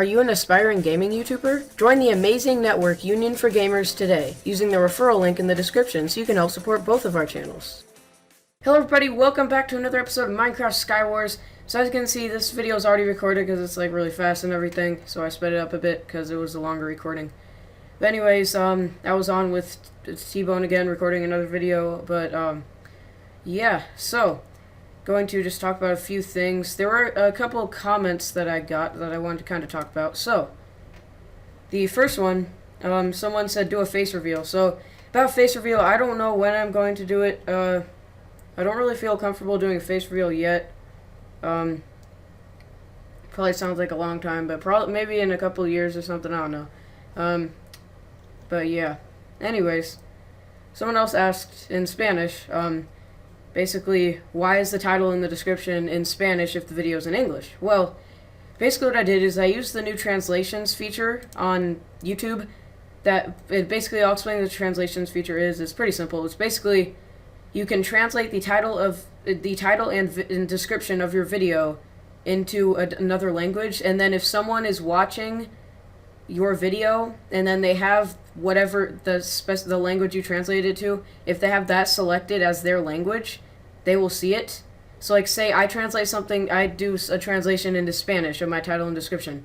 Are you an aspiring gaming YouTuber? Join the amazing network Union for Gamers today, using the referral link in the description so you can help support both of our channels. Hello everybody, welcome back to another episode of Minecraft Skywars. So as you can see, this video is already recorded because it's like really fast and everything, so I sped it up a bit because it was a longer recording. But anyways, I was on with Tbone again recording another video, but yeah, so going to just talk about a few things. There were a couple of comments that I got that I wanted to kind of talk about. So the first one, someone said do a face reveal. So about face reveal, I don't know when I'm going to do it. I don't really feel comfortable doing a face reveal yet. Probably sounds like a long time, but probably maybe in a couple of years or something, I don't know. But yeah. Anyways, someone else asked in Spanish, basically, why is the title in the description in Spanish if the video is in English? Well, basically what I did is I used the new translations feature on YouTube. I'll explain what the translations feature is. It's pretty simple. It's basically, you can translate the title and description of your video into another language, and then if someone is watching your video and then they have whatever the language you translated it to, if they have that selected as their language, they will see it. So like say I translate something, I do a translation into Spanish of my title and description.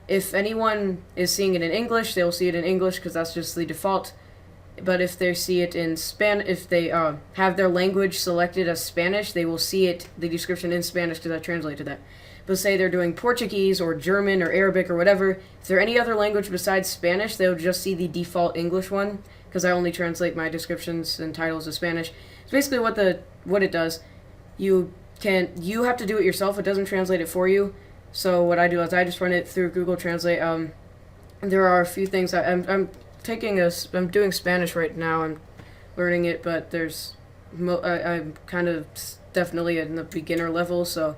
If anyone is seeing it in English, they'll see it in English because that's just the default. But if they see it in if they have their language selected as Spanish, they will see the description in Spanish because I translated that. But say they're doing Portuguese or German or Arabic or whatever, if they're any other language besides Spanish, they'll just see the default English one because I only translate my descriptions and titles to Spanish. So basically what it does, you have to do it yourself. It doesn't translate it for you. So what I do is I just run it through Google Translate. There are a few things I'm doing Spanish right now. I'm learning it, but I'm kind of definitely in the beginner level, so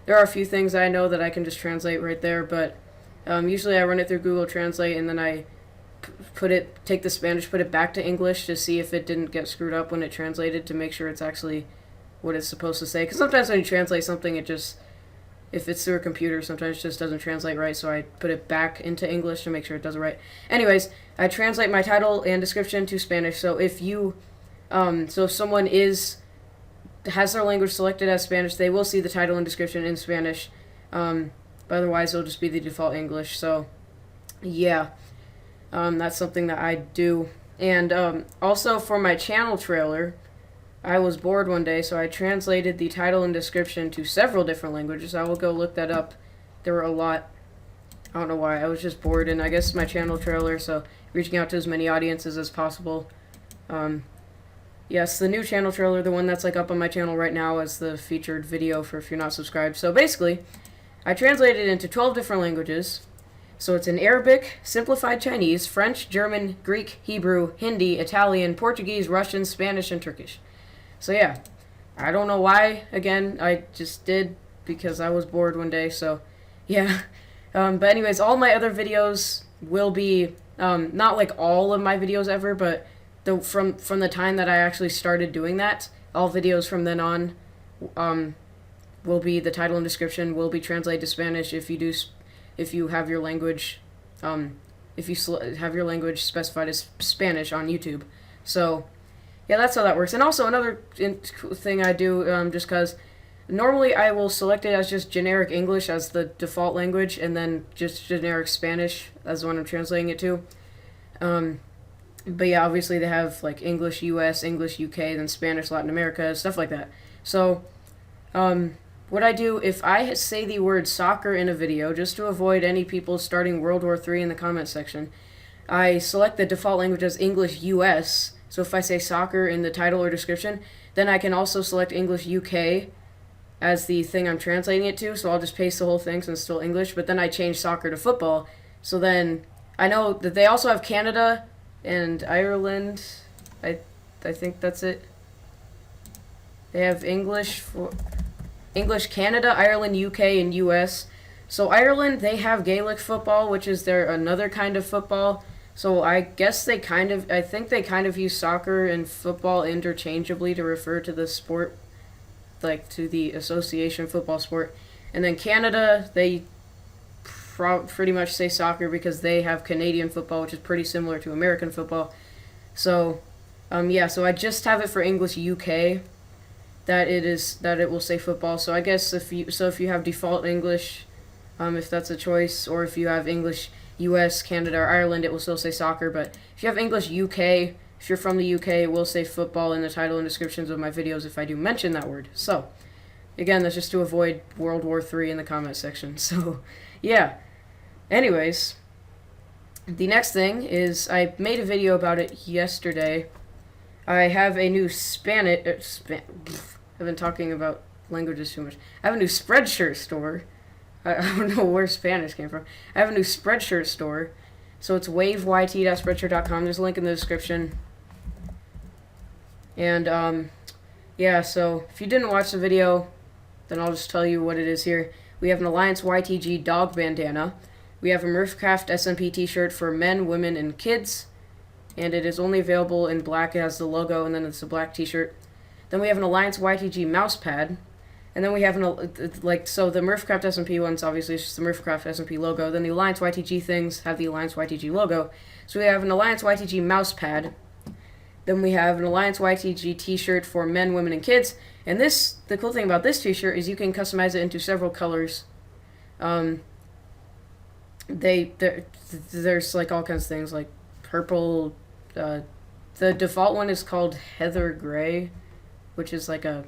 there are a few things I know that I can just translate right there, but usually I run it through Google Translate and then I take the Spanish, put it back to English to see if it didn't get screwed up when it translated, to make sure it's actually what it's supposed to say. Because sometimes when you translate something, if it's through a computer, sometimes it just doesn't translate right, so I put it back into English to make sure it does it right. Anyways, I translate my title and description to Spanish, so if someone has their language selected as Spanish, they will see the title and description in Spanish. But otherwise, it'll just be the default English. So, yeah, that's something that I do. And also for my channel trailer, I was bored one day, so I translated the title and description to several different languages. I will go look that up. There were a lot. I don't know why. I was just bored, and I guess my channel trailer, so reaching out to as many audiences as possible. Yes, the new channel trailer, the one that's like up on my channel right now, is the featured video for if you're not subscribed. So basically, I translated it into 12 different languages. So it's in Arabic, Simplified Chinese, French, German, Greek, Hebrew, Hindi, Italian, Portuguese, Russian, Spanish, and Turkish. So yeah, I don't know why. Again, I just did because I was bored one day. So yeah. But anyways, all my other videos will be, not like all of my videos ever, but from the time that I actually started doing that, all videos from then on will be, the title and description will be translated to Spanish if you have your language have your language specified as Spanish on YouTube. So yeah, that's how that works. And also another thing I do, just because normally I will select it as just generic English as the default language, and then just generic Spanish as the one I'm translating it to. But yeah, obviously they have like English US, English UK, then Spanish Latin America, stuff like that. So what I do, if I say the word soccer in a video, just to avoid any people starting World War III in the comment section, I select the default language as English US. So if I say soccer in the title or description, then I can also select English UK as the thing I'm translating it to. So I'll just paste the whole thing since it's still English, but then I change soccer to football. So then I know that they also have Canada and Ireland. I think that's it. They have English, Canada, Ireland, UK, and US. So Ireland, they have Gaelic football, which is another kind of football. So I guess I think they kind of use soccer and football interchangeably to refer to the sport, like to the association football sport. And then Canada, pretty much say soccer because they have Canadian football, which is pretty similar to American football. So, so I just have it for English UK that it will say football. So I guess if you have default English, if that's a choice, or if you have English US, Canada, or Ireland, it will still say soccer. But if you have English UK, if you're from the UK, it will say football in the title and descriptions of my videos if I do mention that word. So, again, that's just to avoid World War III in the comment section. So, yeah. Anyways, the next thing is I made a video about it yesterday. I have a new I've been talking about languages too much. I have a new Spreadshirt store. I don't know where Spanish came from. I have a new Spreadshirt store. So it's waveyt.spreadshirt.com. There's a link in the description. And, yeah, so if you didn't watch the video, then I'll just tell you what it is here. We have an Alliance YTG dog bandana. We have a Murphcraft SMP t-shirt for men, women, and kids. And it is only available in black. It has the logo, and then it's a black t-shirt. Then we have an Alliance YTG mouse pad. And then we have so the Murphcraft SMP ones, obviously, it's just the Murphcraft SMP logo. Then the Alliance YTG things have the Alliance YTG logo. So we have an Alliance YTG mouse pad. Then we have an Alliance YTG t-shirt for men, women, and kids. And the cool thing about this t-shirt is you can customize it into several colors. There's like all kinds of things, like purple. The default one is called Heather Gray, which is like a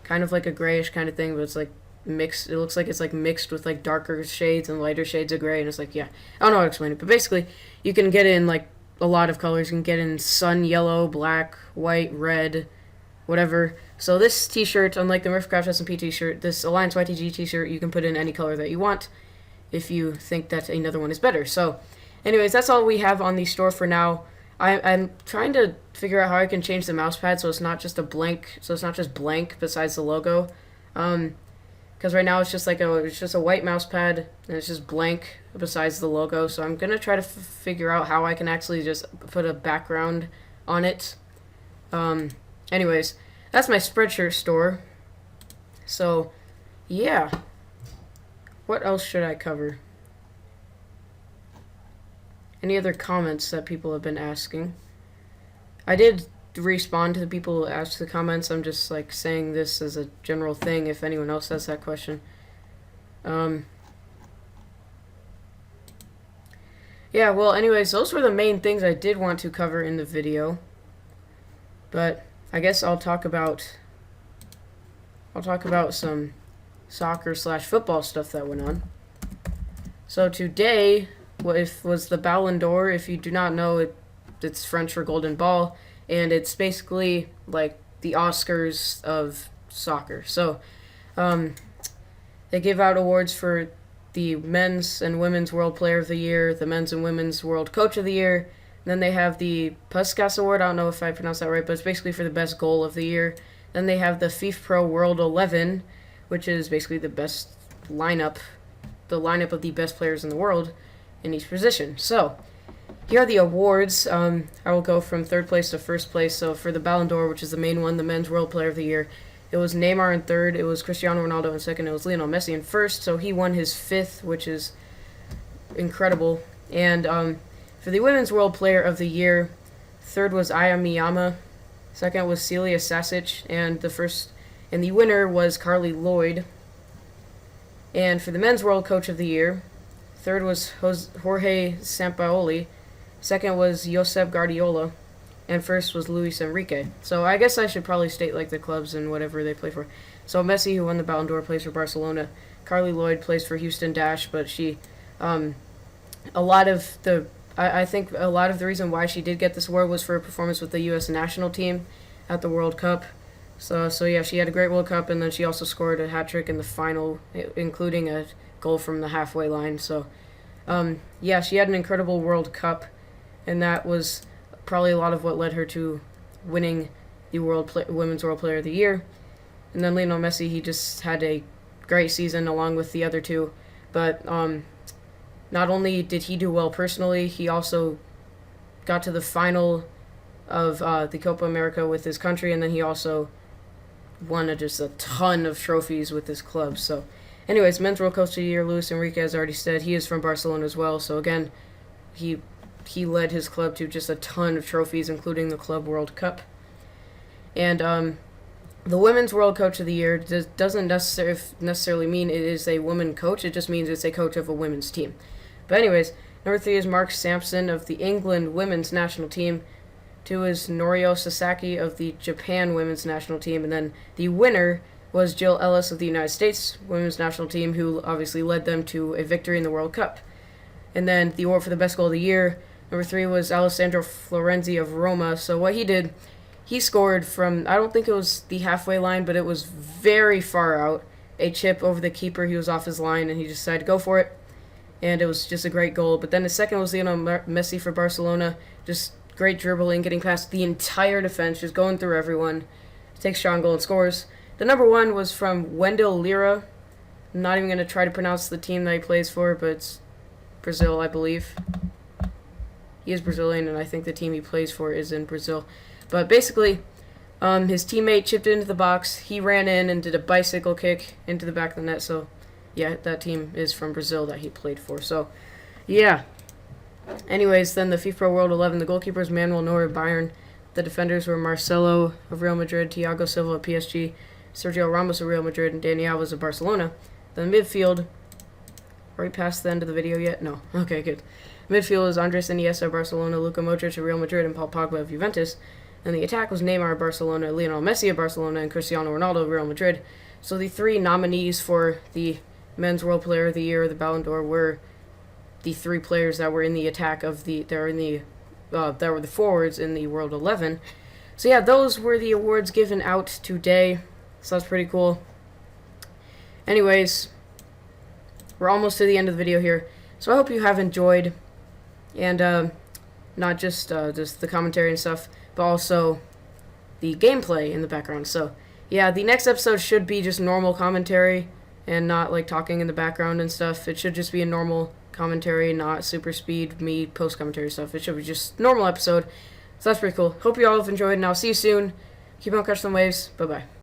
kind of like a grayish kind of thing, but it's like mixed. It looks like it's like mixed with like darker shades and lighter shades of gray, and it's like, yeah, I don't know how to explain it, but basically you can get in like a lot of colors. You can get in sun yellow, black, white, red, whatever. So this t-shirt, unlike the Murphcraft SMP t-shirt, this Alliance YTG t-shirt, you can put in any color that you want if you think that another one is better. So anyways, that's all we have on the store for now. I'm trying to figure out how I can change the mouse pad so it's not just blank besides the logo. Because right now it's just a white mouse pad and it's just blank besides the logo. So I'm gonna try to figure out how I can actually just put a background on it. Anyways, that's my Spreadshirt store. So, yeah. What else should I cover? Any other comments that people have been asking? I did respond to the people who asked the comments. I'm just like saying this as a general thing if anyone else has that question. Yeah, well, anyways, those were the main things I did want to cover in the video. But I guess I'll talk about some soccer/football stuff that went on. So today was the Ballon d'Or. If you do not know, it's French for Golden Ball, and it's basically like the Oscars of soccer. So they give out awards for the men's and women's World Player of the Year, the men's and women's World Coach of the Year. And then they have the Puskas Award. I don't know if I pronounced that right, but it's basically for the best goal of the year. Then they have the FIFA Pro World 11, which is basically the best lineup, the lineup of the best players in the world in each position. So here are the awards. I will go from third place to first place. So for the Ballon d'Or, which is the main one, the men's World Player of the Year, it was Neymar in third, it was Cristiano Ronaldo in second, it was Lionel Messi in first. So he won his fifth, which is incredible. And for the women's World Player of the Year, third was Aya Miyama, second was Celia Sasic, and the winner was Carly Lloyd. And for the men's World Coach of the Year, third was Jorge Sampaoli, second was Josep Guardiola, and first was Luis Enrique. So I guess I should probably state like the clubs and whatever they play for. So Messi, who won the Ballon d'Or, plays for Barcelona. Carly Lloyd plays for Houston Dash, but she, I think a lot of the reason why she did get this award was for her performance with the U.S. national team at the World Cup. So yeah, she had a great World Cup, and then she also scored a hat-trick in the final, including a goal from the halfway line. So, yeah, she had an incredible World Cup, and that was probably a lot of what led her to winning the Women's World Player of the Year. And then Lionel Messi, he just had a great season along with the other two. But not only did he do well personally, he also got to the final of the Copa America with his country, and then he also won just a ton of trophies with his club. So Anyways, men's World Coach of the Year, Luis Enrique, as already said, he is from Barcelona as well. So again, he led his club to just a ton of trophies, including the Club World Cup. And the Women's World Coach of the Year doesn't necessarily mean it is a woman coach. It just means it's a coach of a women's team. But anyways, number 3 is Mark Sampson of the England women's national team. 2 is Norio Sasaki of the Japan women's national team. And then the winner was Jill Ellis of the United States women's national team, who obviously led them to a victory in the World Cup. And then the award for the best goal of the year, number 3 was Alessandro Florenzi of Roma. So what he did, he scored from, I don't think it was the halfway line, but it was very far out. A chip over the keeper. He was off his line, and he decided to go for it. And it was just a great goal. But then the second was Lionel Messi for Barcelona. Just great dribbling, getting past the entire defense, just going through everyone. Takes shot on goal and scores. The number 1 was from Wendell Lira. I'm not even going to try to pronounce the team that he plays for, but it's Brazil, I believe. He is Brazilian, and I think the team he plays for is in Brazil. But basically, his teammate chipped into the box. He ran in and did a bicycle kick into the back of the net. So, yeah, that team is from Brazil that he played for. So, yeah. Anyways, then the FIFA Pro World 11, the goalkeepers Manuel Neuer of Bayern. The defenders were Marcelo of Real Madrid, Thiago Silva of PSG, Sergio Ramos of Real Madrid, and Dani Alves of Barcelona. Then midfield, right past the end of the video yet? No. Okay, good. Midfield is Andres Iniesta of Barcelona, Luka Modric of Real Madrid, and Paul Pogba of Juventus. And the attack was Neymar of Barcelona, Lionel Messi of Barcelona, and Cristiano Ronaldo of Real Madrid. So the 3 nominees for the Men's World Player of the Year, the Ballon d'Or, were the 3 players that were in the attack of the that were the forwards in the World 11. So yeah, those were the awards given out today. So that's pretty cool. Anyways, we're almost to the end of the video here. So I hope you have enjoyed, and not just the commentary and stuff, but also the gameplay in the background. So yeah, the next episode should be just normal commentary and not like talking in the background and stuff. It should just be a normal commentary, not super speed me post commentary stuff. It should be just normal episode. So that's pretty cool. Hope you all have enjoyed, and I'll see you soon. Keep on catching some waves. Bye bye.